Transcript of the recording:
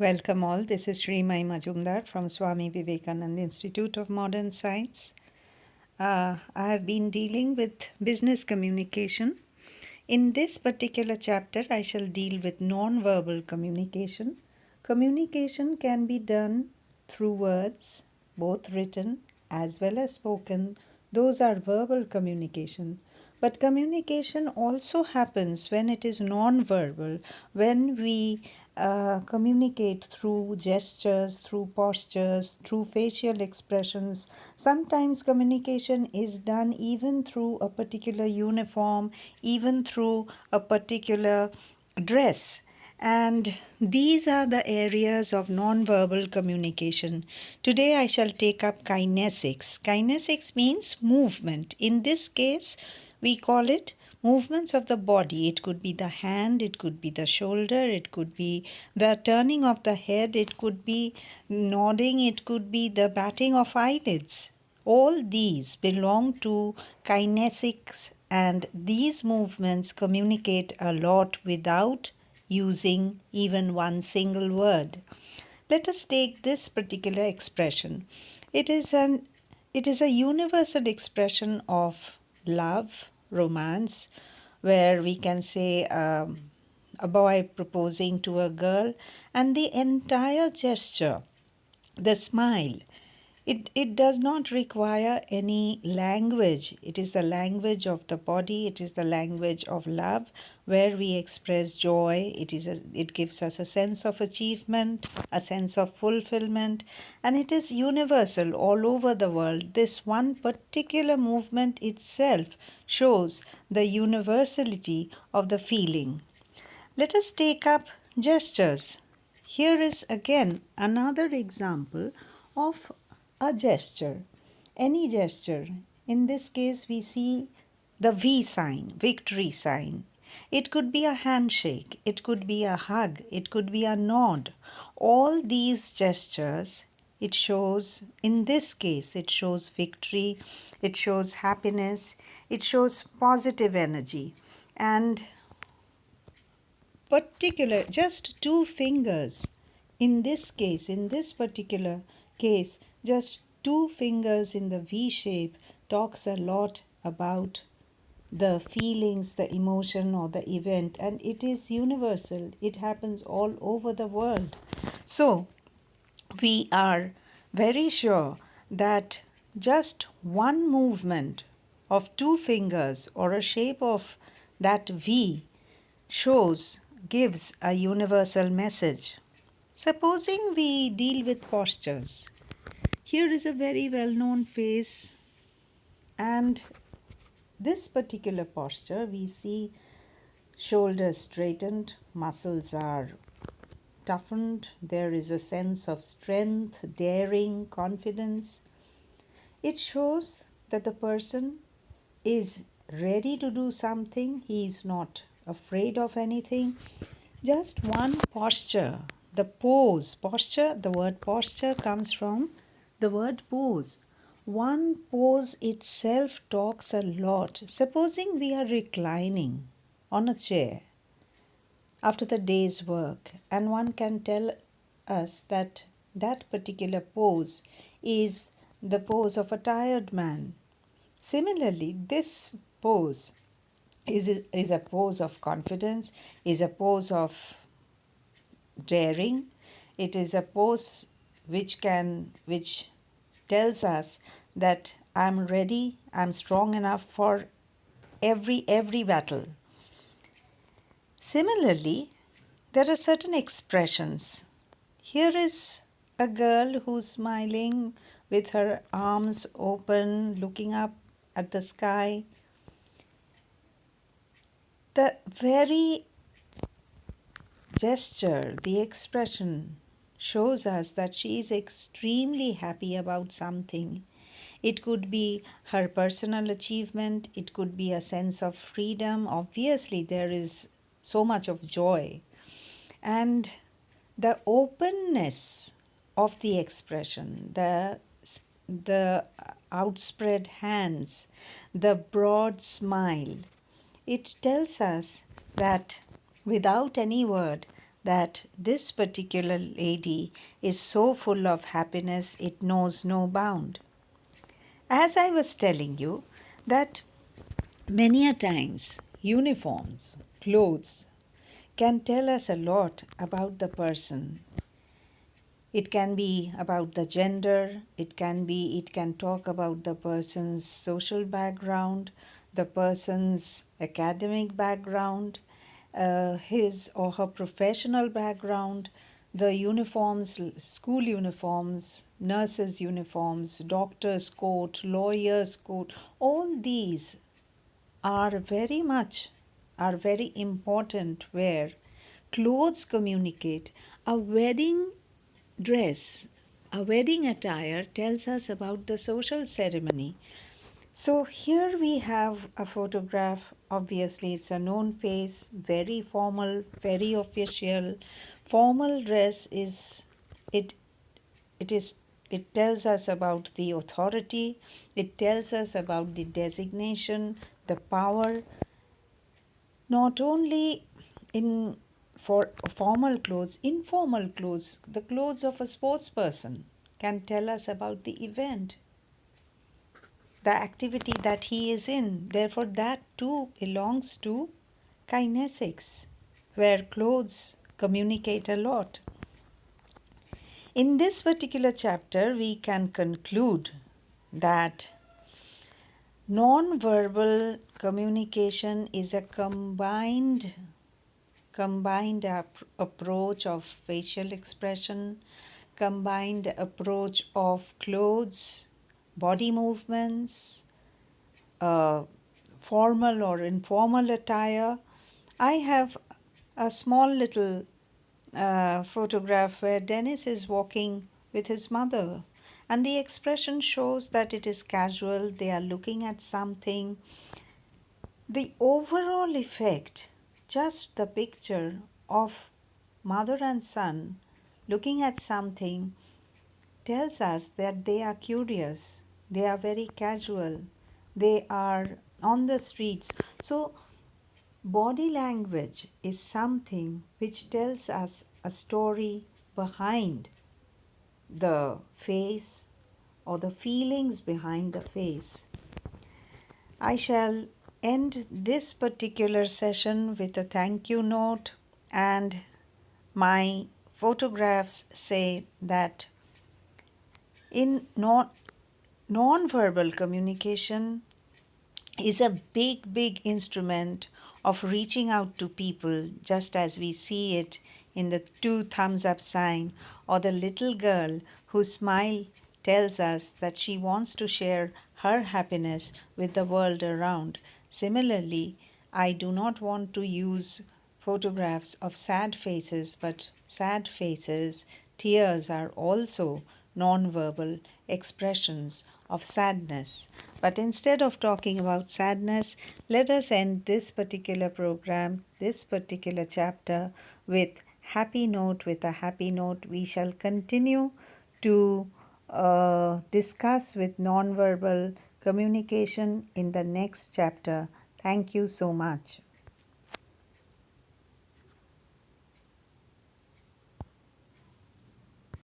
Welcome all. This is Sri Mai Majumdar from Swami Vivekananda Institute of Modern Science. I have been dealing with business communication. In this particular chapter, I shall deal with non-verbal communication. Communication can be done through words, both written as well as spoken. Those are verbal communication. But communication also happens when it is non-verbal, when we communicate through gestures, through postures, through facial expressions. Sometimes communication is done even through a particular uniform, even through a particular dress. And these are the areas of non-verbal communication. Today I shall take up kinesics. Kinesics means movement. In this case, we call it movements of the body. It could be the hand, it could be the shoulder, it could be the turning of the head, it could be nodding, it could be the batting of eyelids. All these belong to kinesics, and these movements communicate a lot without using even one single word. Let us take this particular expression. It is a universal expression of love, romance, where we can say a boy proposing to a girl, and the entire gesture, the smile, it does not require any language. It is the language of the body, it is the language of love, where we express joy. It gives us a sense of achievement, a sense of fulfillment, and it is universal all over the world. This one particular movement itself shows the universality of the feeling. Let us take up gestures. Here is again another example of a gesture, any gesture. In this case, we see the V sign, victory sign. It could be a handshake, it could be a hug, it could be a nod. All these gestures, it shows, in this case, it shows victory, it shows happiness, it shows positive energy. And particular, just two fingers, in this particular case, just two fingers in the V shape talks a lot about the feelings, the emotion, or the event, and it is universal. It happens all over the world. So we are very sure that just one movement of two fingers or a shape of that V gives a universal message. Supposing we deal with postures. Here is a very well known face, and this particular posture we see shoulders straightened, muscles are toughened, there is a sense of strength, daring, confidence. It shows that the person is ready to do something, he is not afraid of anything. Just one posture, the pose, posture, the word posture comes from the word pose. One pose itself talks a lot. Supposing we are reclining on a chair after the day's work, and one can tell us that that particular pose is the pose of a tired man. Similarly, this pose is a pose of confidence, is a pose of daring. It is a pose which tells us that I'm ready, I'm strong enough for every battle. Similarly, there are certain expressions. Here is a girl who's smiling with her arms open, looking up at the sky. The very gesture, the expression shows us that she is extremely happy about something. It could be her personal achievement, it could be a sense of freedom. Obviously, there is so much of joy. And the openness of the expression, the outspread hands, the broad smile, it tells us that without any word, that this particular lady is so full of happiness it knows no bound. As I was telling you, that many a times uniforms, clothes can tell us a lot about the person. It can be about the gender, it can talk about the person's social background, the person's academic background, his or her professional background, the uniforms, school uniforms, nurses' uniforms, doctor's coat, lawyer's coat, all these are very important, where clothes communicate. A wedding dress, a wedding attire tells us about the social ceremony. So here we have a photograph. Obviously, it's a known face, very formal, very official. Formal dress is it it is it tells us about the authority, it tells us about the designation, the power, not only in for formal clothes, informal clothes, the clothes of a sports person can tell us about the event, the activity that he is in. Therefore, that too belongs to kinesics, where clothes communicate a lot. In this particular chapter, we can conclude that non-verbal communication is a combined approach of facial expression, combined approach of clothes, body movements, uh, formal or informal attire. I have a small little photograph where Dennis is walking with his mother, and the expression shows that it is casual, they are looking at something. The overall effect, just the picture of mother and son looking at something, tells us that they are curious, they are very casual, they are on the streets. So, body language is something which tells us a story behind the face or the feelings behind the face. I shall end this particular session with a thank you note, and my photographs say that in non-verbal communication is a big instrument of reaching out to people, just as we see it in the two thumbs up sign, or the little girl whose smile tells us that she wants to share her happiness with the world around. Similarly, I do not want to use photographs of sad faces, but sad faces, tears are also non-verbal expressions of sadness. But instead of talking about sadness, let us end this particular program, this particular chapter with with a happy note. We shall continue to discuss with nonverbal communication in the next chapter. Thank you so much.